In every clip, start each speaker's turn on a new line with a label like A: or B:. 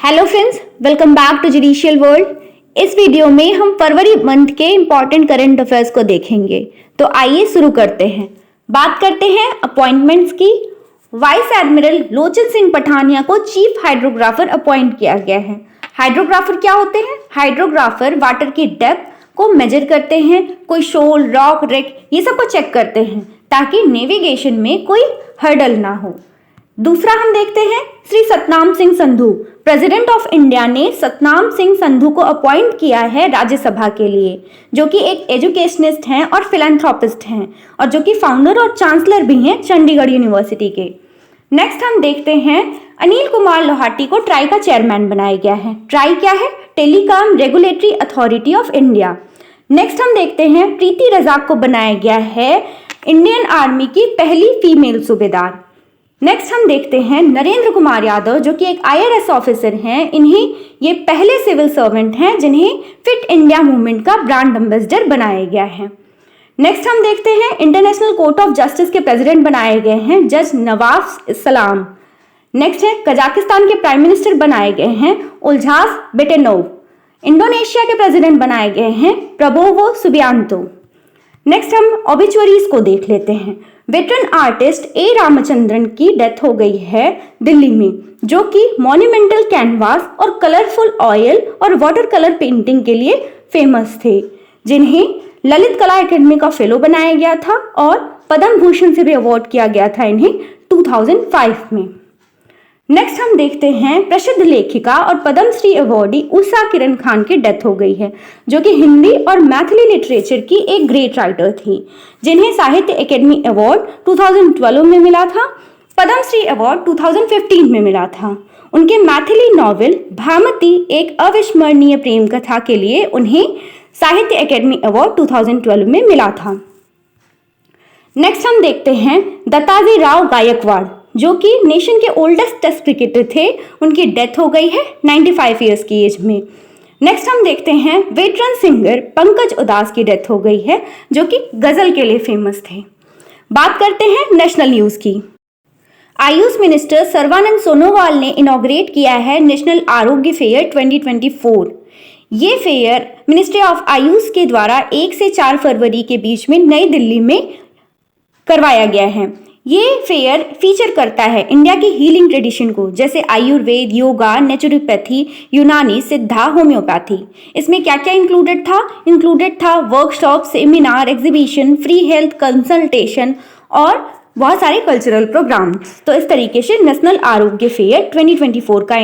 A: Hello friends, welcome back to judicial world. इस video में हम फरवरी मंथ के इंपॉर्टेंट करंट अफेयर्स को देखेंगे। तो आइए शुरू करते हैं। बात करते हैं अपॉइंटमेंट्स की। वाइस एडमिरल लोचन सिंह पठानिया को चीफ हाइड्रोग्राफर अपॉइंट किया गया है। हाइड्रोग्राफर क्या होते हैं? हाइड्रोग्राफर वाटर की डेप्थ को मेजर करते हैं, कोई शोल, रॉक, रेक ये सब को चेक करते हैं ताकि नेविगेशन में कोई हर्डल ना हो। दूसरा हम देखते हैं Shri Satnam Singh Sandhu. President of India ने सतनाम सिंह संधू को अपॉइंट किया है राज्यसभा के लिए, जो कि एक एजुकेशनिस्ट हैं और फिलैंथ्रोपिस्ट हैं और जो कि फाउंडर और चांसलर भी हैं चंडीगढ़ यूनिवर्सिटी के। नेक्स्ट हम देखते हैं अनिल कुमार लोहाटी को ट्राई का चेयरमैन बनाया गया है। ट्राई क्या है? Telecom regulatory authority of India. Next हम देखते हैं प्रीति रजाक को बनाया गया है इंडियन आर्मी की पहली फीमेल सूबेदार। नेक्स्ट हम देखते हैं नरेंद्र कुमार यादव, जो कि एक IRS ऑफिसर हैं। इन्हीं ये पहले सिविल सर्वेंट हैं जिन्हें फिट इंडिया मूवमेंट का ब्रांड एम्बेसडर बनाया गया है। नेक्स्ट हम देखते हैं इंटरनेशनल कोर्ट ऑफ जस्टिस के प्रेसिडेंट बनाए गए हैं जज नवाफ इस्लाम। नेक्स्ट है कजाकिस्तान के प्राइम मिनिस्टर बनाए गए हैं उल्झास बेटेनोव। इंडोनेशिया के प्रेसिडेंट बनाए गए हैं प्रबोवो सुबियांतो। नेक्स्ट हम ऑबिचुअरीज को देख लेते हैं। वेटरन आर्टिस्ट ए रामचंद्रन की डेथ हो गई है दिल्ली में, जो कि मॉन्यूमेंटल कैनवास और कलरफुल ऑयल और वाटर कलर पेंटिंग के लिए फेमस थे, जिन्हें ललित कला एकेडमी का फेलो बनाया गया था और पद्म भूषण से भी अवार्ड किया गया था इन्हें 2005 में। नेक्स्ट हम देखते हैं प्रसिद्ध लेखिका और पद्मश्री अवार्डी उषा किरण खान की डेथ हो गई है, जो कि हिंदी और मैथिली लिटरेचर की एक ग्रेट राइटर थी, जिन्हें साहित्य एकेडमी अवार्ड 2012 में मिला था, पद्मश्री अवार्ड 2015 में मिला था। उनके मैथिली नॉवेल भामती एक अविस्मरणीय प्रेम कथा के लिए उन्हें साहित्य एकेडमी अवार्ड 2012 में मिला था। नेक्स्ट हम देखते हैं दत्ताजी राव गायकवाड़, जो कि नेशन के ओल्डेस्ट टेस्ट क्रिकेटर थे। उनकी डेथ हो गई है 95 ईयर्स की एज में। नेक्स्ट हम देखते हैं वेटरन सिंगर पंकज उदास की डेथ हो गई है, जो कि गजल के लिए फेमस थे। बात करते हैं नेशनल न्यूज की। आयुष मिनिस्टर सर्बानंद सोनोवाल ने इनॉग्रेट किया है नेशनल आरोग्य फेयर 2024। ये फेयर मिनिस्ट्री ऑफ आयुष के द्वारा 1 से 4 फरवरी के बीच में नई दिल्ली में करवाया गया है। ये फेयर फीचर करता है इंडिया की हीलिंग ट्रेडिशन को, जैसे आयुर्वेद, योगा, नेचुरोपैथी, यूनानी, सिद्धा, होम्योपैथी। इसमें क्या क्या इंक्लूडेड था workshop, seminar, exhibition, free health consultation और बहुत सारे कल्चरल प्रोग्राम्स। तो इस तरीके से नेशनल आरोग्य फेयर 2024 का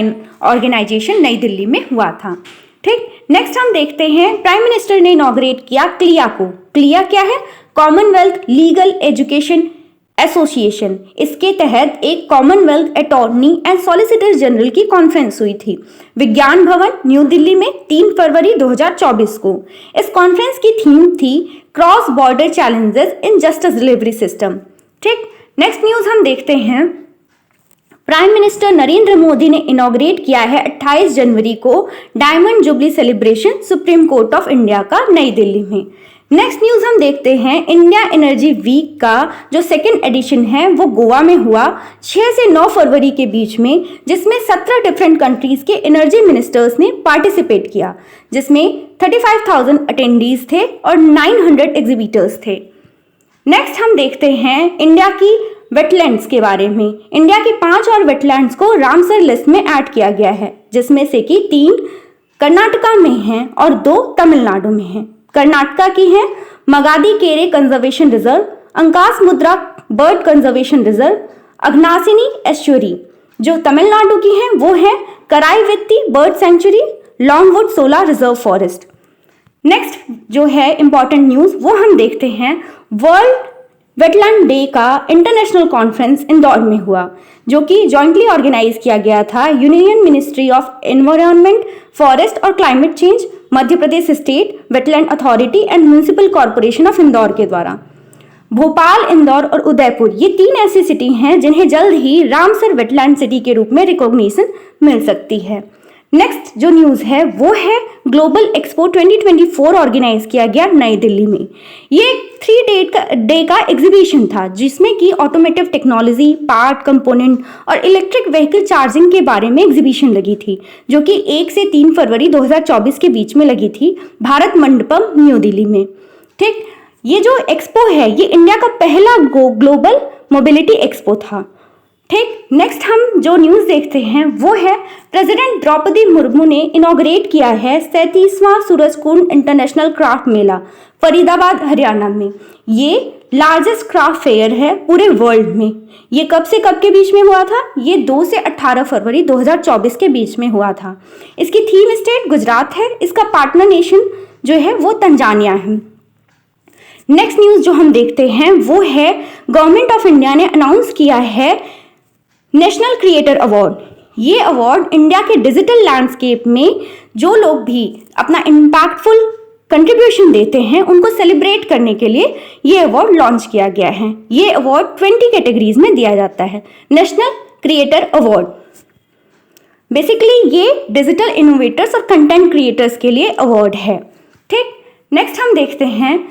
A: ऑर्गेनाइजेशन नई दिल्ली में हुआ था। ठीक, नेक्स्ट हम देखते हैं प्राइम मिनिस्टर ने इनॉग्रेट किया क्लिया को। क्लिया क्या है? Commonwealth legal education association. इसके तहत एक Commonwealth attorney and solicitor general की कॉन्फ्रेंस हुई थी विज्ञान भवन न्यू दिल्ली में 3 फरवरी 2024 को। इस कॉन्फ्रेंस की थीम थी cross border challenges in justice delivery system. ठीक, नेक्स्ट न्यूज हम देखते हैं प्राइम मिनिस्टर नरेंद्र मोदी ने इनॉग्रेट किया है 28 जनवरी को diamond jubilee celebration supreme court of India का नई दिल्ली में। नेक्स्ट न्यूज हम देखते हैं इंडिया एनर्जी वीक का जो सेकेंड एडिशन है वो गोवा में हुआ 6 से 9 फरवरी के बीच में, जिसमें 17 डिफरेंट कंट्रीज के एनर्जी मिनिस्टर्स ने पार्टिसिपेट किया, जिसमें 35,000 अटेंडीज थे और 900 एग्जिबिटर्स थे। नेक्स्ट हम देखते हैं इंडिया की वेटलैंड्स के बारे में। इंडिया की 5 और वेटलैंड्स को रामसर लिस्ट में ऐड किया गया है, जिसमें से कि 3 कर्नाटका में हैं और 2 तमिलनाडु में हैं। कर्नाटका की है मगादी केरे conservation reserve, Ankasamudra bird conservation reserve, Aghanashini estuary. जो तमिलनाडु की है वो है Karaivetti bird sanctuary, Longwood shola reserve forest. Next जो है इंपॉर्टेंट न्यूज वो हम देखते हैं वर्ल्ड वेटलैंड डे का इंटरनेशनल कॉन्फ्रेंस इंदौर में हुआ, जो कि जॉइंटली ऑर्गेनाइज किया गया था Union Ministry of Environment, Forest और Climate Change, Madhya Pradesh State Wetland Authority and Municipal Corporation of Indore के द्वारा। भोपाल, इंदौर और उदयपुर ये 3 ऐसी सिटी हैं जिन्हें जल्द ही रामसर वेटलैंड सिटी के रूप में रिकॉग्निशन मिल सकती है। नेक्स्ट जो न्यूज़ है वो है ग्लोबल एक्सपो 2024 ऑर्गेनाइज किया गया नई दिल्ली में। ये 3 डे का एग्जीबिशन था जिसमें कि ऑटोमेटिव टेक्नोलॉजी, पार्ट, कंपोनेंट और इलेक्ट्रिक व्हीकल चार्जिंग के बारे में एग्जीबिशन लगी थी, जो कि 1 से 3 फरवरी 2024 के बीच में लगी थी भारत मंडपम, न्यू दिल्ली में। ठीक, ये जो एक्सपो है ये इंडिया का पहला ग्लोबल मोबिलिटी एक्सपो था। ठीक, नेक्स्ट हम जो न्यूज़ देखते हैं वो है प्रेसिडेंट द्रौपदी मुर्मू ने इनॉग्रेट किया है 37वां सूरजकुंड इंटरनेशनल क्राफ्ट मेला फरीदाबाद, हरियाणा में। ये लार्जेस्ट क्राफ्ट फेयर है पूरे वर्ल्ड में। ये कब से कब के बीच में हुआ था? ये 2 से 18 फरवरी 2024 के बीच में हुआ था। इसकी थीम स्टेट गुजरात है। इसका पार्टनर नेशन जो है वो तंजानिया है। नेक्स्ट न्यूज़ जो हम देखते हैं वो है गवर्नमेंट ऑफ इंडिया ने अनाउंस किया है नेशनल क्रिएटर अवार्ड। ये अवार्ड इंडिया के डिजिटल लैंडस्केप में जो लोग भी अपना इम्पैक्टफुल कंट्रीब्यूशन देते हैं उनको सेलिब्रेट करने के लिए ये अवार्ड लॉन्च किया गया है। ये अवार्ड 20 कैटेगरीज में दिया जाता है। नेशनल क्रिएटर अवार्ड बेसिकली ये डिजिटल इनोवेटर्स और कंटेंट क्रिएटर्स के लिए अवार्ड है। ठीक, नेक्स्ट हम देखते हैं,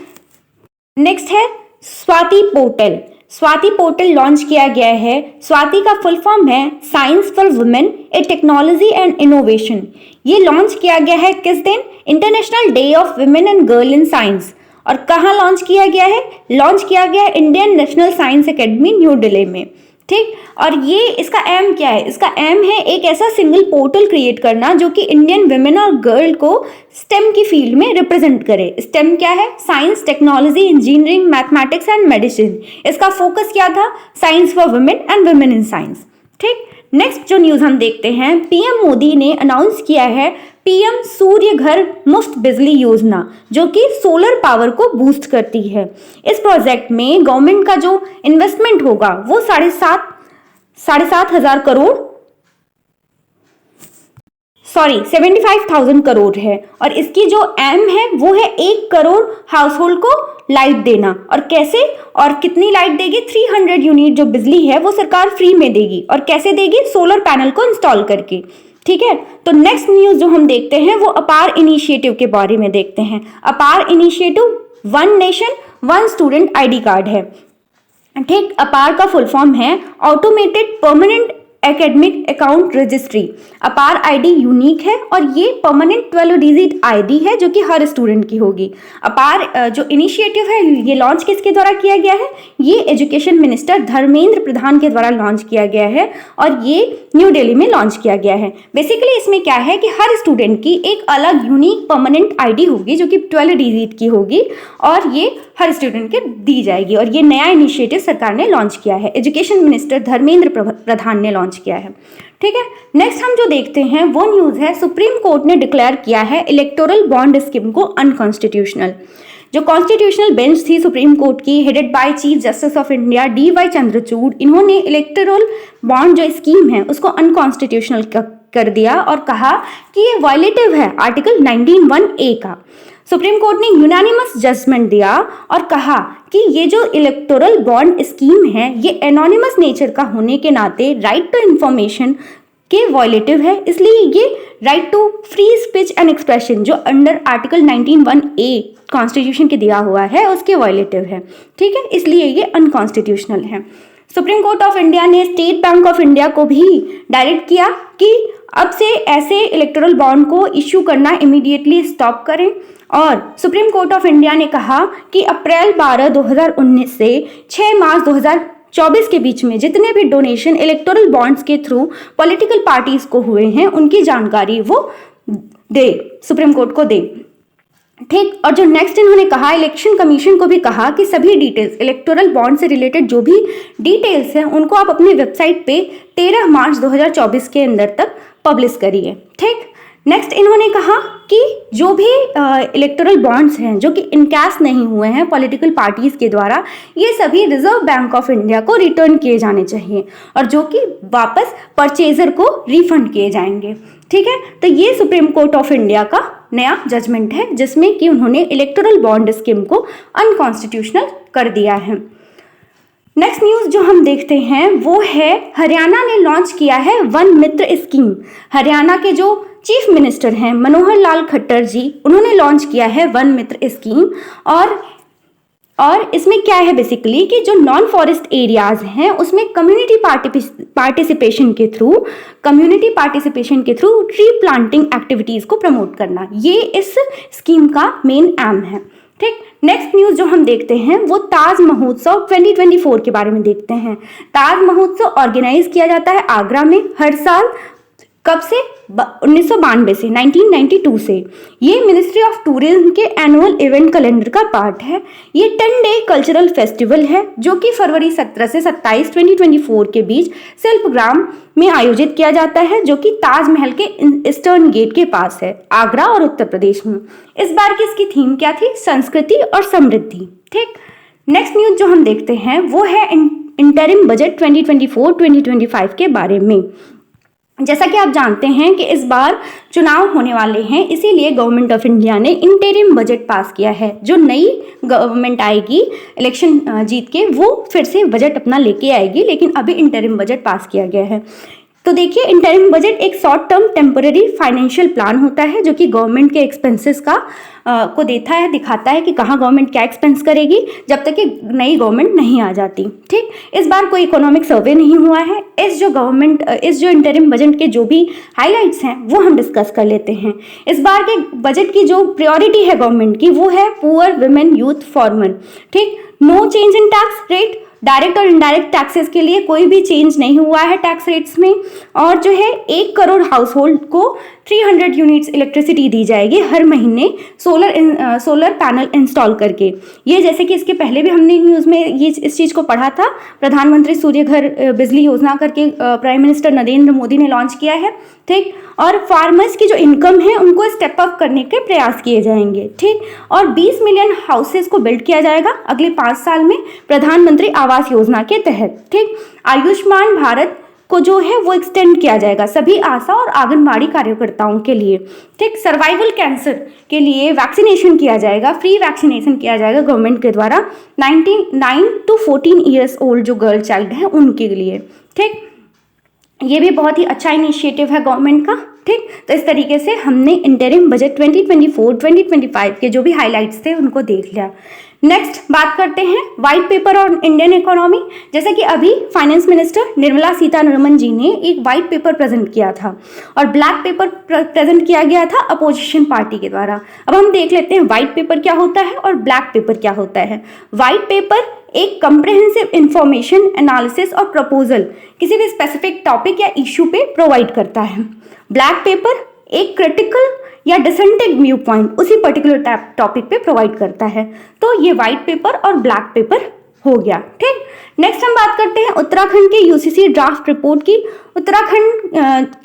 A: नेक्स्ट है Swati portal. Swati portal launch किया गया है। स्वाति का फुल फॉर्म है science for women A technology and innovation. ये लॉन्च किया गया है किस दिन? International day of women and girl in science. और कहाँ लॉन्च किया गया है? लॉन्च किया गया है Indian national science academy, new Delhi में। ठीक, और ये इसका एम क्या है? इसका एम है एक ऐसा सिंगल पोर्टल क्रिएट करना जो कि इंडियन वुमेन और गर्ल को स्टेम की फील्ड में रिप्रेजेंट करे। स्टेम क्या है? Science, technology, engineering, mathematics and medicine. इसका फोकस क्या था? Science for women and women in science. ठीक, नेक्स्ट जो न्यूज़ हम देखते हैं, पीएम मोदी ने अनाउंस किया है पीएम सूर्य घर मुफ्त बिजली योजना, जो कि सोलर पावर को बूस्ट करती है। इस प्रोजेक्ट में गवर्नमेंट का जो इन्वेस्टमेंट होगा वो 75,000 करोड़ है। और इसकी जो एम है वो है 1 करोड़ हाउस होल्ड को लाइट देना। और कैसे और कितनी लाइट देगी? 300 यूनिट जो बिजली है वो सरकार फ्री में देगी। और कैसे देगी? सोलर पैनल को इंस्टॉल करके। ठीक है, तो नेक्स्ट न्यूज़ जो हम देखते हैं वो अपार इनिशिएटिव के बारे में देखते हैं। अपार initiative 1 nation 1 student ID card है। ठीक, अपार का फुल फॉर्म है automated permanent academic account registry. अपार आईडी यूनिक है और ये परमानेंट 12 डिजिट आईडी है जो कि हर स्टूडेंट की होगी। अपार जो इनिशिएटिव है ये लॉन्च किसके द्वारा किया गया है? ये एजुकेशन मिनिस्टर धर्मेंद्र प्रधान के द्वारा लॉन्च किया गया है और ये न्यू दिल्ली में लॉन्च किया गया है। बेसिकली इसमें क्या है कि हर स्टूडेंट की एक अलग यूनिक परमानेंट आईडी होगी जो कि 12 डिजिट की होगी और ये हर स्टूडेंट के दी जाएगी। और ये नया इनिशिएटिव सरकार ने लॉन्च किया है, एजुकेशन मिनिस्टर धर्मेंद्र प्रधान ने लॉन्च किया है। ठीक है, नेक्स्ट हम जो देखते हैं वो न्यूज़ है सुप्रीम कोर्ट ने डिक्लेयर किया है इलेक्टोरल बॉन्ड स्कीम को अनकॉन्स्टिट्यूशनल। जो कॉन्स्टिट्यूशनल बेंच थी सुप्रीम कोर्ट की, headed by chief justice of India DY Chandrachud, इन्होंने इलेक्टोरल बॉन्ड जो स्कीम है उसको अनकॉन्स्टिट्यूशनल कर दिया और कहा कि ये वायलेटिव है आर्टिकल 19(1)(a) का। सुप्रीम कोर्ट ने यूनानिमस जजमेंट दिया और कहा कि ये जो इलेक्टोरल बॉन्ड स्कीम है ये एनोनिमस नेचर का होने के नाते राइट टू इंफॉर्मेशन के वायलेटिव है, इसलिए ये right to free speech and expression जो अंडर आर्टिकल 19(1)(a) कॉन्स्टिट्यूशन के दिया हुआ है उसके वायलेटिव है। ठीक है, इसलिए ये अनकॉन्स्टिट्यूशनल है। सुप्रीम कोर्ट ऑफ इंडिया ने स्टेट बैंक ऑफ इंडिया को भी डायरेक्ट किया कि अब से ऐसे इलेक्टोरल बॉन्ड को इश्यू करना इमीडिएटली स्टॉप करें। और सुप्रीम कोर्ट ऑफ इंडिया ने कहा कि अप्रैल 12, 2019 से 6 मार्च 2024 के बीच में जितने भी डोनेशन इलेक्टोरल बॉन्ड्स के थ्रू पॉलिटिकल पार्टीज को हुए हैं उनकी जानकारी वो दे, सुप्रीम कोर्ट को दे। ठीक, और जो नेक्स्ट इन्होंने कहा, इलेक्शन कमीशन को भी कहा कि सभी डिटेल्स इलेक्टोरल बॉन्ड से रिलेटेड जो भी डिटेल्स हैं उनको आप अपनी वेबसाइट पे 13 मार्च 2024 के अंदर तक पब्लिश करिए। ठीक, नेक्स्ट इन्होंने कहा कि जो भी इलेक्टोरल बॉन्ड्स हैं जो कि इनकैश नहीं हुए हैं पॉलिटिकल पार्टीज के द्वारा, ये सभी रिजर्व बैंक ऑफ इंडिया को रिटर्न किए जाने चाहिए और जो कि वापस परचेजर को रिफंड किए जाएंगे। ठीक है, तो ये सुप्रीम कोर्ट ऑफ इंडिया का नया जजमेंट है जिसमें कि उन्होंने इलेक्टोरल बॉन्ड स्कीम को अनकॉन्स्टिट्यूशनल कर दिया है। नेक्स्ट न्यूज़ जो हम देखते हैं वो है हरियाणा ने लॉन्च किया है वन मित्र स्कीम। हरियाणा के जो चीफ मिनिस्टर हैं मनोहर लाल खट्टर जी, उन्होंने लॉन्च किया है वन मित्र स्कीम। और इसमें क्या है बेसिकली कि जो नॉन फॉरेस्ट एरियाज हैं उसमें कम्युनिटी पार्टिसिपेशन के थ्रू ट्री प्लांटिंग एक्टिविटीज को प्रमोट करना, ये इस स्कीम का मेन एम है। ठीक, नेक्स्ट न्यूज जो हम देखते हैं वो ताज महोत्सव 2024 के बारे में देखते हैं। ताज महोत्सव ऑर्गेनाइज किया जाता है आगरा में हर साल। कब से? 1992 से, 1992 से। ये मिनिस्ट्री ऑफ टूरिज्म के एनुअल इवेंट कैलेंडर का पार्ट है। ये 10 डे कल्चरल फेस्टिवल है जो कि फरवरी 17 से 27 2024 के बीच शिल्पग्राम में आयोजित किया जाता है, जो कि ताजमहल के ईस्टर्न गेट के पास है, आगरा और उत्तर प्रदेश में। इस बार की इसकी थीम क्या थी? संस्कृति और समृद्धि। ठीक, नेक्स्ट न्यूज जो हम देखते हैं वो है इंटरिम बजट 2024-2025 के बारे में। जैसा कि आप जानते हैं कि इस बार चुनाव होने वाले हैं, इसीलिए गवर्नमेंट ऑफ इंडिया ने इंटरिम बजट पास किया है। जो नई गवर्नमेंट आएगी इलेक्शन जीत के, वो फिर से बजट अपना लेके आएगी, लेकिन अभी इंटरिम बजट पास किया गया है। तो देखिए, इंटरिम बजट एक short term temporary financial plan होता है जो कि गवर्नमेंट के एक्सपेंसेस को दिखाता है कि कहाँ गवर्नमेंट क्या एक्सपेंस करेगी जब तक कि नई गवर्नमेंट नहीं आ जाती। ठीक, इस बार कोई इकोनॉमिक सर्वे नहीं हुआ है। इस जो इंटरिम बजट के जो भी हाइलाइट्स हैं वो हम डिस्कस कर लेते हैं। इस बार के बजट की जो प्रायोरिटी है गवर्नमेंट की वो है पुअर, विमेन, यूथ, फॉर्मर। ठीक, no change in tax rate, direct और इनडायरेक्ट टैक्सेस के लिए कोई भी चेंज नहीं हुआ है टैक्स रेट्स में। और जो है 1 करोड़ हाउस होल्ड को 300 यूनिट्स इलेक्ट्रिसिटी दी जाएगी हर महीने सोलर पैनल इंस्टॉल करके। ये जैसे कि इसके पहले भी हमने न्यूज़ में इस चीज़ को पढ़ा था, प्रधानमंत्री सूर्य घर बिजली योजना करके प्राइम मिनिस्टर नरेंद्र मोदी ने लॉन्च किया है। ठीक, और फार्मर्स की जो इनकम है उनको स्टेप अप करने के प्रयास किए जाएंगे। ठीक, और 20 मिलियन हाउसेस को बिल्ड किया जाएगा अगले 5 साल में प्रधानमंत्री आवास योजना के तहत। ठीक, आयुष्मान भारत को जो है वो एक्सटेंड किया जाएगा सभी आशा और आंगनबाड़ी कार्यकर्ताओं के लिए। ठीक, सर्वाइवल कैंसर के लिए वैक्सीनेशन किया जाएगा, फ्री वैक्सीनेशन किया जाएगा गवर्नमेंट के द्वारा 9 to 14 ईयर्स ओल्ड जो गर्ल चाइल्ड है उनके लिए। ठीक, ये भी बहुत ही अच्छा इनिशिएटिव है गवर्नमेंट का। ठीक, तो इस तरीके से हमने इंटरिम बजट 2024-2025 के जो भी हाइलाइट्स थे उनको देख लिया। नेक्स्ट बात करते हैं व्हाइट पेपर और इंडियन इकोनॉमी। जैसे कि अभी फाइनेंस मिनिस्टर निर्मला सीतारमण जी ने एक व्हाइट पेपर प्रेजेंट किया था और ब्लैक पेपर प्रेजेंट किया गया था अपोजिशन पार्टी के द्वारा। अब हम देख लेते हैं व्हाइट पेपर क्या होता है और ब्लैक पेपर क्या होता है। व्हाइट पेपर एक कंप्रिहेंसिव इंफॉर्मेशन, एनालिसिस और प्रपोजल किसी भी स्पेसिफिक टॉपिक या इश्यू पे प्रोवाइड करता है। ब्लैक पेपर एक क्रिटिकल या डिसेंटिंग व्यू पॉइंट उसी पर्टिकुलर टॉपिक पे प्रोवाइड करता है। तो ये व्हाइट पेपर और ब्लैक पेपर हो गया। ठीक, नेक्स्ट हम बात करते हैं उत्तराखंड के यूसीसी ड्राफ्ट रिपोर्ट की। उत्तराखंड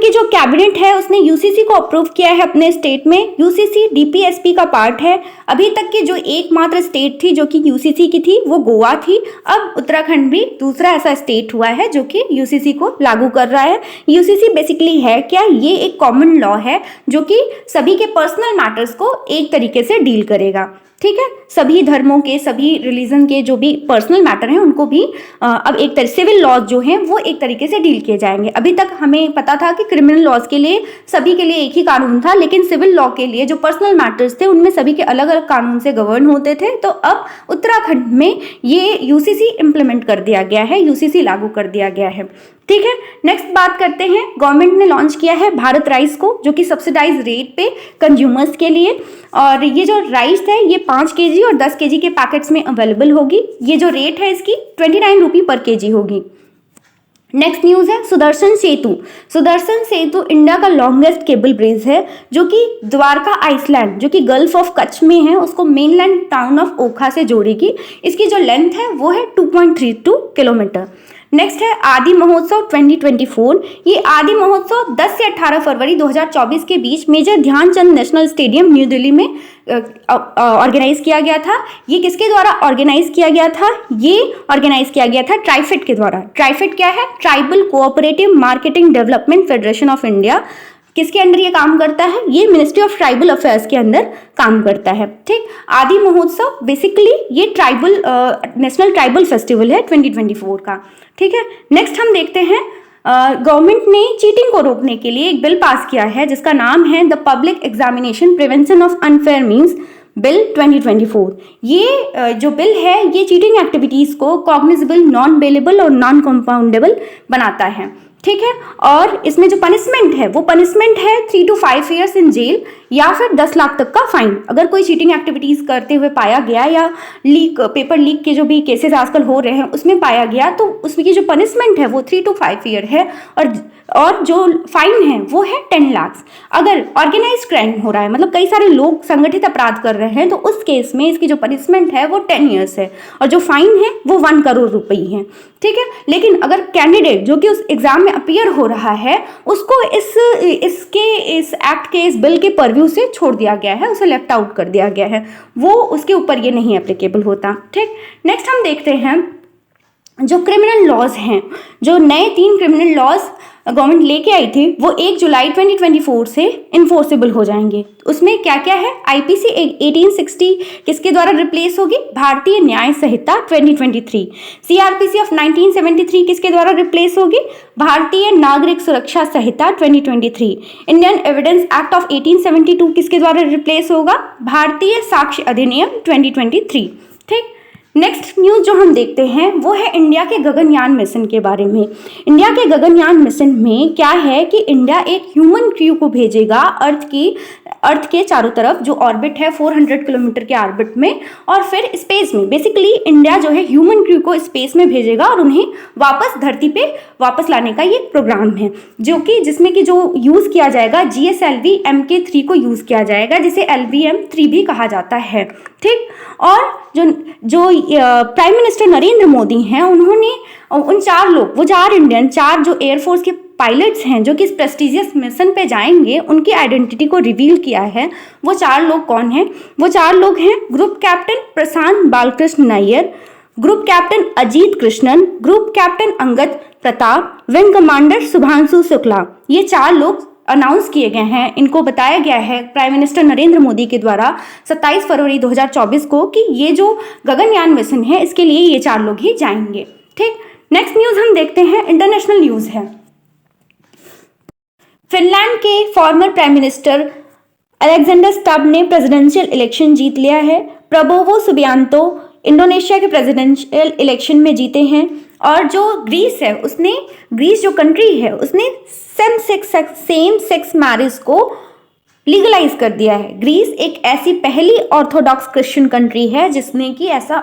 A: की जो कैबिनेट है उसने यूसीसी को अप्रूव किया है अपने स्टेट में। यूसीसी डीपीएसपी का पार्ट है। अभी तक की जो एकमात्र स्टेट थी जो कि यूसीसी की थी वो गोवा थी। अब उत्तराखंड भी दूसरा ऐसा स्टेट हुआ है जो कि यूसीसी को लागू कर रहा है। यूसीसी बेसिकली है क्या? ये एक कॉमन लॉ है जो कि सभी के पर्सनल मैटर्स को एक तरीके से डील करेगा। ठीक है, सभी धर्मों के, सभी रिलीजन के जो भी पर्सनल मैटर हैं उनको भी अब एक तरह सिविल लॉज जो हैं वो एक तरीके से डील किए जाएंगे। अभी तक हमें पता था कि क्रिमिनल लॉज के लिए सभी के लिए एक ही कानून था, लेकिन सिविल लॉ के लिए जो पर्सनल मैटर्स थे उनमें सभी के अलग अलग कानून से गवर्न होते थे। तो अब उत्तराखंड में ये यूसीसी इम्प्लीमेंट कर दिया गया है, यूसीसी लागू कर दिया गया है। ठीक है, नेक्स्ट बात करते हैं। गवर्नमेंट ने लॉन्च किया है भारत राइस को, जो कि सब्सिडाइज रेट पे कंज्यूमर्स के लिए। और ये जो राइस है ये 5 kg और 10 kg के पैकेट्स में अवेलेबल होगी। ये जो रेट है इसकी 29 रुपये पर kg होगी। नेक्स्ट न्यूज है सुदर्शन सेतु। सुदर्शन सेतु इंडिया का लॉन्गेस्ट केबल ब्रिज है जो कि द्वारका आइसलैंड जो कि गल्फ ऑफ कच्छ में है उसको मेनलैंड टाउन ऑफ ओखा से जोड़ेगी। इसकी जो लेंथ है वो है 2.32 किलोमीटर। नेक्स्ट है आदि महोत्सव 2024। ये आदि महोत्सव 10 से 18 फरवरी 2024 के बीच Major Dhyan Chand National Stadium New Delhi में ऑर्गेनाइज किया गया था। ये किसके द्वारा ऑर्गेनाइज किया गया था? ये ऑर्गेनाइज किया गया था ट्राइफेड के द्वारा। ट्राइफेड क्या है? Tribal cooperative marketing development federation of India. किसके अंडर ये काम करता है? ये मिनिस्ट्री ऑफ ट्राइबल अफेयर्स के अंदर काम करता है। ठीक, आदि महोत्सव बेसिकली ये नेशनल ट्राइबल फेस्टिवल है 2024 का। ठीक है, नेक्स्ट हम देखते हैं गवर्नमेंट ने चीटिंग को रोकने के लिए एक बिल पास किया है जिसका नाम है the public examination prevention of unfair means bill 2024। ये जो बिल है ये चीटिंग एक्टिविटीज को कॉग्निजेबल, नॉन बेलेबल और नॉन कंपाउंडेबल बनाता है, ठीक है। और इसमें जो पनिशमेंट है वो पनिशमेंट है 3 to 5 years इन जेल या फिर 10 लाख तक का फाइन। अगर कोई चीटिंग एक्टिविटीज करते हुए पाया गया या पेपर लीक के जो भी केसेस आजकल हो रहे हैं उसमें पाया गया तो उसकी जो पनिशमेंट है वो 3 to 5 year है और जो फाइन है वो है 10 लाख। अगर ऑर्गेनाइज क्राइम हो रहा है, मतलब कई सारे लोग संगठित अपराध कर रहे हैं, तो उस केस में इसकी जो पनिशमेंट है वो 10 years है और जो फाइन है वो 1 करोड़ रुपए है, ठीक है। लेकिन अगर कैंडिडेट जो कि उस एग्जाम में अपीयर हो रहा है उसको इस एक्ट के, इस बिल के परव्यू से छोड़ दिया गया है, उसे लेफ्ट आउट कर दिया गया है, वो उसके ऊपर ये नहीं एप्लीकेबल होता, ठीक। नेक्स्ट हम देखते हैं जो क्रिमिनल लॉज हैं, जो नए 3 क्रिमिनल लॉज गवर्नमेंट लेके आई थी वो 1 जुलाई 2024 से इन्फोर्सेबल हो जाएंगे। उसमें क्या क्या है? आईपीसी 1860 किसके द्वारा रिप्लेस होगी? भारतीय न्याय संहिता 2023। सीआरपीसी ऑफ 1973 किसके द्वारा रिप्लेस होगी? भारतीय नागरिक सुरक्षा संहिता 2023। इंडियन एविडेंस एक्ट ऑफ 1872 किसके द्वारा रिप्लेस होगा? भारतीय साक्ष्य अधिनियम 2023, ठीक। नेक्स्ट न्यूज जो हम देखते हैं वो है इंडिया के गगनयान मिशन के बारे में। इंडिया के गगनयान मिशन में क्या है कि इंडिया एक ह्यूमन क्रू को भेजेगा अर्थ के चारों तरफ, जो ऑर्बिट है 400 किलोमीटर के ऑर्बिट में, और फिर स्पेस में बेसिकली इंडिया जो है ह्यूमन क्रू को स्पेस में भेजेगा और उन्हें वापस धरती पे वापस लाने का ये प्रोग्राम है, जिसमें कि जो यूज़ किया जाएगा GSLV MK3 को यूज़ किया जाएगा, जिसे LVM-3 भी कहा जाता है, ठीक। और जो प्राइम मिनिस्टर नरेंद्र मोदी हैं उन्होंने उन 4 लोग, वो 4 इंडियन, 4 जो एयरफोर्स के पायलट्स हैं जो कि इस प्रेस्टिजियस मिशन पे जाएंगे, उनकी आइडेंटिटी को रिवील किया है। वो 4 लोग कौन हैं? वो 4 लोग हैं Group Captain Prashant Balakrishna Nair, Group Captain Ajit Krishnan, Group Captain Angad Pratap, Wing Commander Shubhanshu Shukla. ये 4 लोग अनाउंस किए गए हैं। इनको बताया गया है प्राइम मिनिस्टर नरेंद्र मोदी के द्वारा 27 फरवरी 2024 को कि ये जो गगनयान मिशन है इसके लिए ये 4 लोग ही जाएंगे, ठीक। नेक्स्ट न्यूज हम देखते हैं, इंटरनेशनल न्यूज है। फिनलैंड के former prime minister Alexander Stubb ने प्रेसिडेंशियल इलेक्शन जीत लिया है। प्रबोवो सुबियांतो इंडोनेशिया के प्रेसिडेंशियल इलेक्शन में जीते हैं। और जो ग्रीस जो कंट्री है उसने सेम सेक्स मैरिज को लीगलाइज कर दिया है। ग्रीस एक ऐसी पहली ऑर्थोडॉक्स क्रिश्चियन कंट्री है जिसने कि ऐसा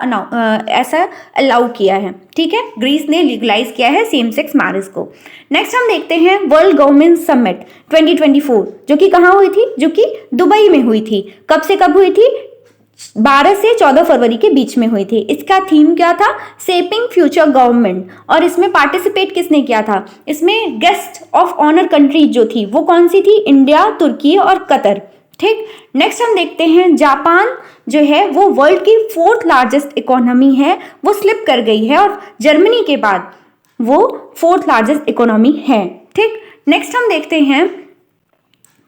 A: अलाउ किया है, ठीक है। ग्रीस ने लीगलाइज किया है सेम सेक्स मैरिज को। नेक्स्ट हम देखते हैं वर्ल्ड गवर्नमेंट समिट 2024 जो कि कहाँ हुई थी? जो कि दुबई में हुई थी। कब से कब हुई थी? 12 से 14 फरवरी के बीच में हुई थी। इसका थीम क्या था? Shaping future government. और इसमें पार्टिसिपेट किसने किया था? इसमें गेस्ट ऑफ ऑनर कंट्रीज जो थी वो कौन सी थी? इंडिया, तुर्की और कतर, ठीक। नेक्स्ट हम देखते हैं, जापान जो है वो वर्ल्ड की 4th लार्जेस्ट इकोनॉमी है, वो स्लिप कर गई है और जर्मनी के बाद वो 4th लार्जेस्ट इकोनॉमी है, ठीक। नेक्स्ट हम देखते हैं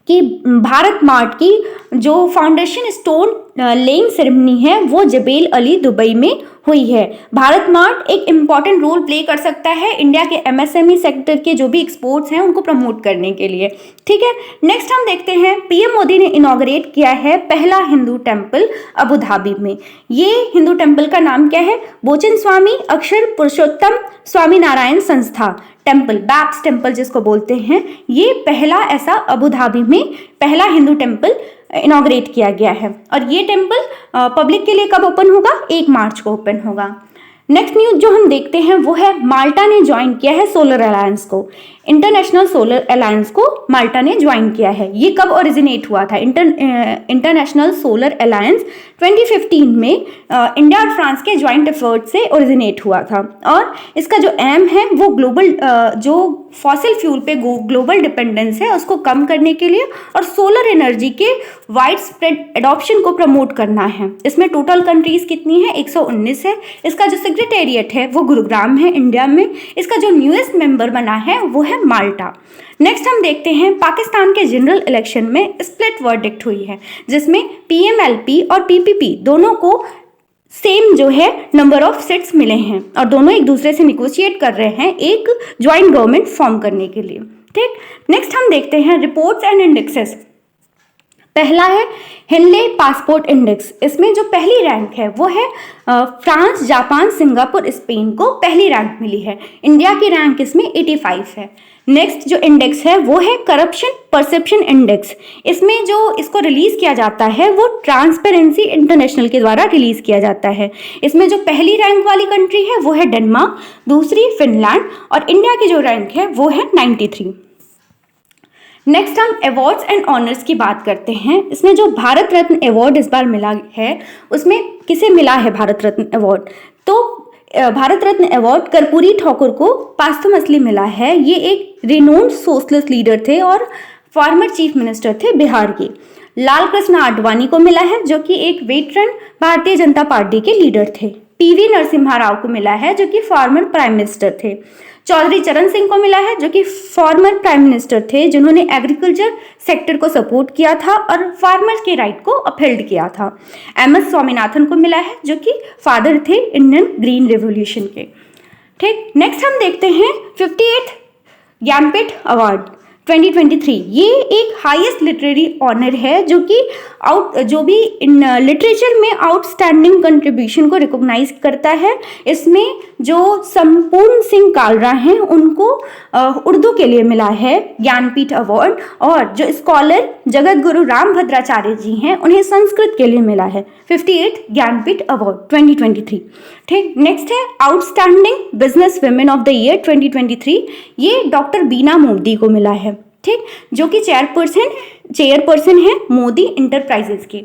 A: कि भारत मार्ट की जो फाउंडेशन स्टोन लेइंग सेरेमनी है वो जबेल अली दुबई में हुई है। भारत मार्ट एक इम्पॉर्टेंट रोल प्ले कर सकता है इंडिया के MSME सेक्टर के जो भी एक्सपोर्ट्स हैं उनको प्रमोट करने के लिए, ठीक है। नेक्स्ट हम देखते हैं, पीएम मोदी ने इनॉग्रेट किया है पहला हिंदू टेम्पल अबू धाबी में। ये हिंदू टेम्पल का नाम क्या है? बोचन स्वामी अक्षर पुरुषोत्तम स्वामी नारायण संस्था टेम्पल, बैप्स टेम्पल जिसको बोलते हैं। ये पहला ऐसा अबू धाबी में पहला हिंदू टेम्पल इनॉग्रेट किया गया है। और ये टेम्पल पब्लिक के लिए कब ओपन होगा? 1 मार्च को ओपन होगा। नेक्स्ट न्यूज जो हम देखते हैं वो है, माल्टा ने ज्वाइन किया है सोलर अलायंस को। इंटरनेशनल सोलर अलायंस को माल्टा ने ज्वाइन किया है। ये कब ओरिजिनेट हुआ था? इंटरनेशनल सोलर अलायंस 2015 में इंडिया और फ्रांस के ज्वाइंट एफर्ट से ओरिजिनेट हुआ था। और इसका जो एम है वो ग्लोबल जो फॉसिल फ्यूल पे ग्लोबल डिपेंडेंस है उसको कम करने के लिए और सोलर एनर्जी के वाइड स्प्रेड एडॉप्शन को प्रमोट करना है। इसमें टोटल कंट्रीज कितनी है? 119 है। इसका जो सेक्रेटेरिएट है वो गुरुग्राम है इंडिया में। इसका जो न्यूएस्ट मेंबर बना है वो है माल्टा। नेक्स्ट हम देखते हैं, पाकिस्तान के जनरल इलेक्शन में स्प्लिट वर्डिक्ट हुई है जिसमें PMLP और PPP दोनों को सेम जो है नंबर ऑफ सीट्स मिले हैं और दोनों एक दूसरे से निगोशिएट कर रहे हैं एक ज्वाइंट गवर्नमेंट फॉर्म करने के लिए। ठीक, नेक्स्ट हम देखते हैं रिपोर्ट्स एंड इंडेक्सेस। पहला है हेनले पासपोर्ट इंडेक्स। इसमें जो पहली रैंक है वो है फ्रांस, जापान, सिंगापुर, स्पेन को पहली रैंक मिली है। इंडिया की रैंक इसमें 85 है। नेक्स्ट जो इंडेक्स है वो है करप्शन परसेप्शन इंडेक्स। इसमें जो इसको रिलीज किया जाता है वो ट्रांसपेरेंसी इंटरनेशनल के द्वारा रिलीज किया जाता है। इसमें जो पहली रैंक वाली कंट्री है वो है डेनमार्क, दूसरी फिनलैंड और इंडिया की जो रैंक है वो है 93। नेक्स्ट हम अवार्ड्स एंड ऑनर्स की बात करते हैं। इसमें जो भारत रत्न अवार्ड इस बार मिला है उसमें किसे मिला है भारत रत्न अवार्ड? तो भारत रत्न अवार्ड कर्पूरी ठाकुर को पास्थुमसली मिला है। ये एक रिनोन्ड सोशलिस्ट लीडर थे और फॉर्मर चीफ मिनिस्टर थे बिहार के। लाल कृष्ण आडवाणी को मिला है जो कि एक वेटरन भारतीय जनता पार्टी के लीडर थे। पीवी नरसिम्हा राव को मिला है जो कि फॉर्मर प्राइम मिनिस्टर थे। चौधरी चरण सिंह को मिला है जो कि फॉर्मर प्राइम मिनिस्टर थे जिन्होंने एग्रीकल्चर सेक्टर को सपोर्ट किया था और फार्मर्स के राइट को अपहोल्ड किया था। एमएस स्वामीनाथन को मिला है जो कि फादर थे इंडियन ग्रीन रेवोल्यूशन के। ठीक, नेक्स्ट हम देखते हैं 58th ज्ञानपीठ अवार्ड 2023। ये एक हाईएस्ट लिटरेरी ऑनर है जो भी इन लिटरेचर में आउटस्टैंडिंग कंट्रीब्यूशन को रिकॉग्नाइज करता है। इसमें जो संपूर्ण सिंह कालरा हैं उनको उर्दू के लिए मिला है ज्ञानपीठ अवार्ड और जो स्कॉलर जगत गुरु रामभद्राचार्य जी हैं उन्हें संस्कृत के लिए मिला है 58th ज्ञानपीठ अवार्ड 2023। ठीक, नेक्स्ट है outstanding business women of the year 2023। ये डॉक्टर बीना मोदी को मिला है। ठीक, जो कि चेयरपर्सन है मोदी इंटरप्राइजेज की।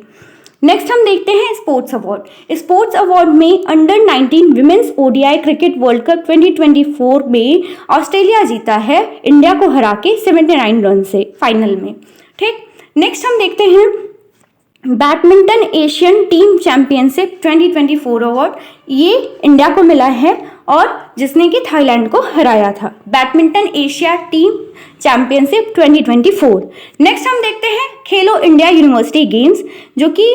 A: नेक्स्ट हम देखते हैं स्पोर्ट्स अवार्ड। स्पोर्ट्स अवार्ड में under 19 women's ODI cricket world cup 2024 में ऑस्ट्रेलिया जीता है इंडिया को हरा के 79 रन से फाइनल में। ठीक, नेक्स्ट हम देखते हैं badminton Asian team championship 2024 award. ये इंडिया को मिला है और जिसने कि थाईलैंड को हराया था। Badminton Asia team championship 2024। Next हम देखते हैं खेलो इंडिया यूनिवर्सिटी गेम्स जो कि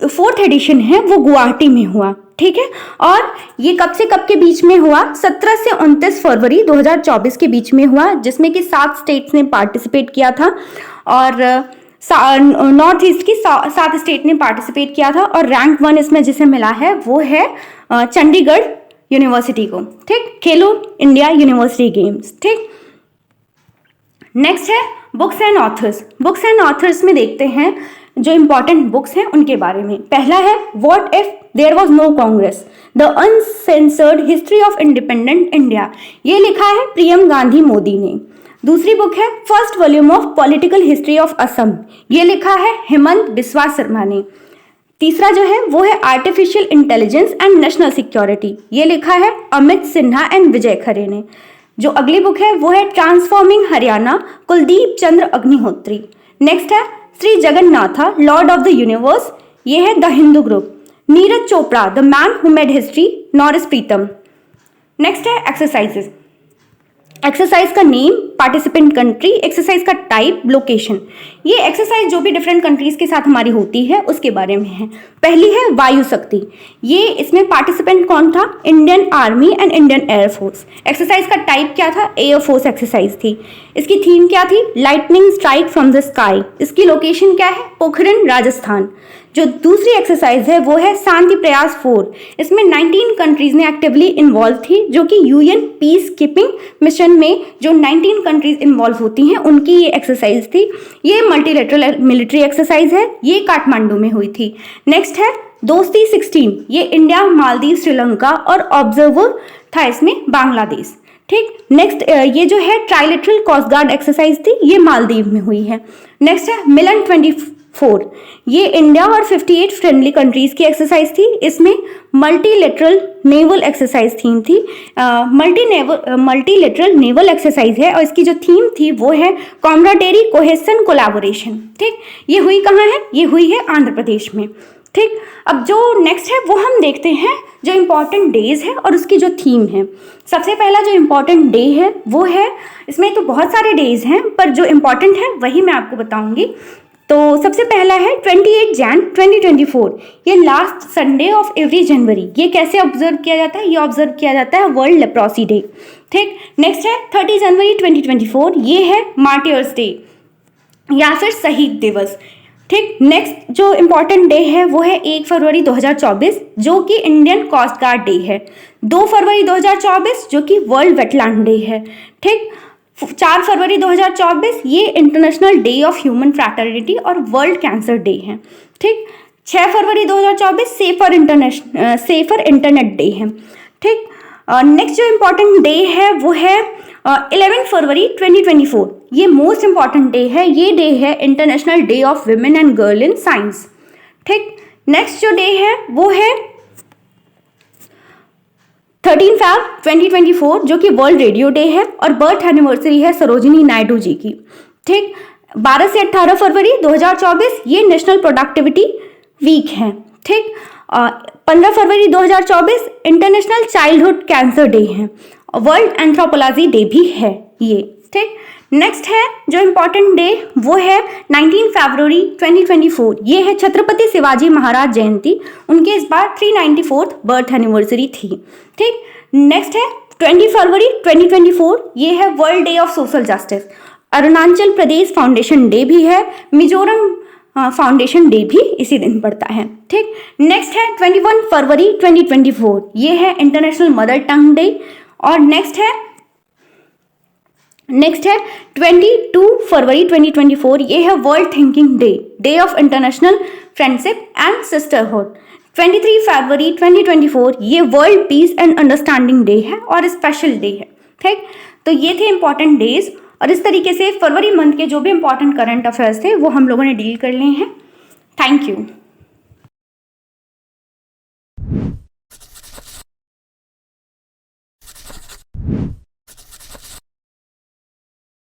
A: 4th एडिशन है वो गुवाहाटी में हुआ। ठीक है, और ये कब से कब के बीच में हुआ? 17 से 29 फरवरी 2024 के बीच में हुआ, जिसमें कि 7 स्टेट्स ने पार्टिसिपेट किया था और नॉर्थ ईस्ट की 7 स्टेट ने पार्टिसिपेट किया था और रैंक 1 इसमें जिसे मिला है वो है चंडीगढ़ यूनिवर्सिटी को। ठीक, खेलो इंडिया यूनिवर्सिटी गेम्स। ठीक, नेक्स्ट है books and authors. Books and authors में देखते हैं जो इंपॉर्टेंट बुक्स हैं उनके बारे में। पहला है what if there was no Congress, the uncensored history of independent India. ये लिखा है प्रियम गांधी मोदी ने। दूसरी बुक है first volume of political history of Assam. ये लिखा है हेमंत बिस्वा शर्मा ने। तीसरा जो है वो है artificial intelligence and national security. ये लिखा है अमित सिन्हा एंड विजय खरे ने। जो अगली बुक है वो है ट्रांसफॉर्मिंग हरियाणा, कुलदीप चंद्र अग्निहोत्री। नेक्स्ट है Shri Jagannatha Lord of the universe. ये है the Hindu group. Neeraj Chopra the man who made history, Norris Pritam. Next है एक्सरसाइजेस। एक्सरसाइज का नेम, पार्टिसिपेंट कंट्री, एक्सरसाइज का टाइप, लोकेशन। ये एक्सरसाइज जो भी डिफरेंट कंट्रीज के साथ हमारी होती है उसके बारे में है। पहली है वायु शक्ति। ये इसमें पार्टिसिपेंट कौन था? Indian army and Indian air force. Exercise का टाइप क्या था? एयरफोर्स एक्सरसाइज थी। इसकी थीम क्या थी? Lightning strike from the sky. इसकी लोकेशन क्या है? पोखरन, राजस्थान। जो दूसरी एक्सरसाइज है वो है शांति प्रयास 4। इसमें 19 कंट्रीज ने एक्टिवली इन्वॉल्व थी, जो कि यूएन पीस कीपिंग मिशन में जो 19 कंट्रीज इन्वॉल्व होती हैं उनकी ये एक्सरसाइज थी। ये मल्टीलेटरल मिलिट्री एक्सरसाइज है। ये काठमांडू में हुई थी। नेक्स्ट है दोस्ती 16। ये इंडिया, मालदीव, श्रीलंका और ऑब्जर्वर था इसमें बांग्लादेश। ठीक, नेक्स्ट ये जो है ट्राइलेटरल कोस्ट गार्ड एक्सरसाइज थी, ये मालदीव में हुई है। नेक्स्ट है मिलन 24। ये इंडिया और 58 फ्रेंडली कंट्रीज की एक्सरसाइज थी। इसमें मल्टीलेटरल नेवल एक्सरसाइज थीम थी। मल्टीलेटरल नेवल एक्सरसाइज है और इसकी जो थीम थी वो है कॉमराडेरी, कोहेसन, कोलैबोरेशन। ठीक, ये हुई कहाँ है? ये हुई है आंध्र प्रदेश में। ठीक, अब जो नेक्स्ट है वो हम देखते हैं जो इम्पोर्टेंट डेज है और उसकी जो थीम है। सबसे पहला जो इम्पोर्टेंट डे है वो है, इसमें तो बहुत सारे डेज हैं पर जो इम्पोर्टेंट है वही मैं आपको बताऊंगी। तो सबसे पहला है 28 जैन 2024, ये लास्ट संडे ऑफ एवरी जनवरी। ये कैसे ऑब्जर्व किया जाता है? ये ऑब्जर्व किया जाता है वर्ल्ड लेप्रोसी डे। ठीक, नेक्स्ट है 30 जनवरी 2024, ये है मार्टियर्स डे या फिर शहीद दिवस। ठीक, नेक्स्ट जो इम्पॉर्टेंट डे है वो है 1 फरवरी 2024, जो कि इंडियन कोस्ट गार्ड डे है। 2 फरवरी 2024 जो कि वर्ल्ड वेटलैंड डे है। ठीक, 4 फरवरी 2024 ये international day of human fraternity और वर्ल्ड कैंसर डे है। ठीक, 6 फरवरी 2024 सेफर इंटरनेट डे है। ठीक, नेक्स्ट जो इम्पॉर्टेंट डे है वो है 11 फरवरी 2024, ये मोस्ट इम्पॉर्टेंट डे है। ये डे है international day of women and girl in science. ठीक, नेक्स्ट जो डे है वो है 13 फैब 2024, जो कि वर्ल्ड रेडियो डे है और बर्थ एनिवर्सरी है सरोजिनी नायडू जी की। ठीक, 12 से 18 फरवरी 2024 ये नेशनल प्रोडक्टिविटी वीक है। ठीक, 15 फरवरी 2024 इंटरनेशनल चाइल्डहुड कैंसर डे है, वर्ल्ड एंथ्रोपोलॉजी डे भी है ये। ठीक, नेक्स्ट है जो इम्पॉर्टेंट डे वो है 19 फरवरी 2024, ये है छत्रपति शिवाजी महाराज जयंती। उनके इस बार 394th बर्थ एनिवर्सरी थी। ठीक, नेक्स्ट है 20 फरवरी 2024, ये है world day of social justice. Arunachal Pradesh foundation day भी है, मिजोरम फाउंडेशन डे भी इसी दिन पड़ता है। ठीक, नेक्स्ट है 21 फरवरी 2024, ये है इंटरनेशनल मदर टंग डे। और नेक्स्ट है 22 फरवरी 2024, ये है world thinking day, day of international friendship and sisterhood. 23 फरवरी 2024, ये world peace and understanding day है और स्पेशल डे है। ठीक, तो ये थे इंपॉर्टेंट डेज और इस तरीके से फरवरी मंथ के जो भी इंपॉर्टेंट करंट अफेयर्स थे वो हम लोगों ने डील कर लिए हैं। Thank you.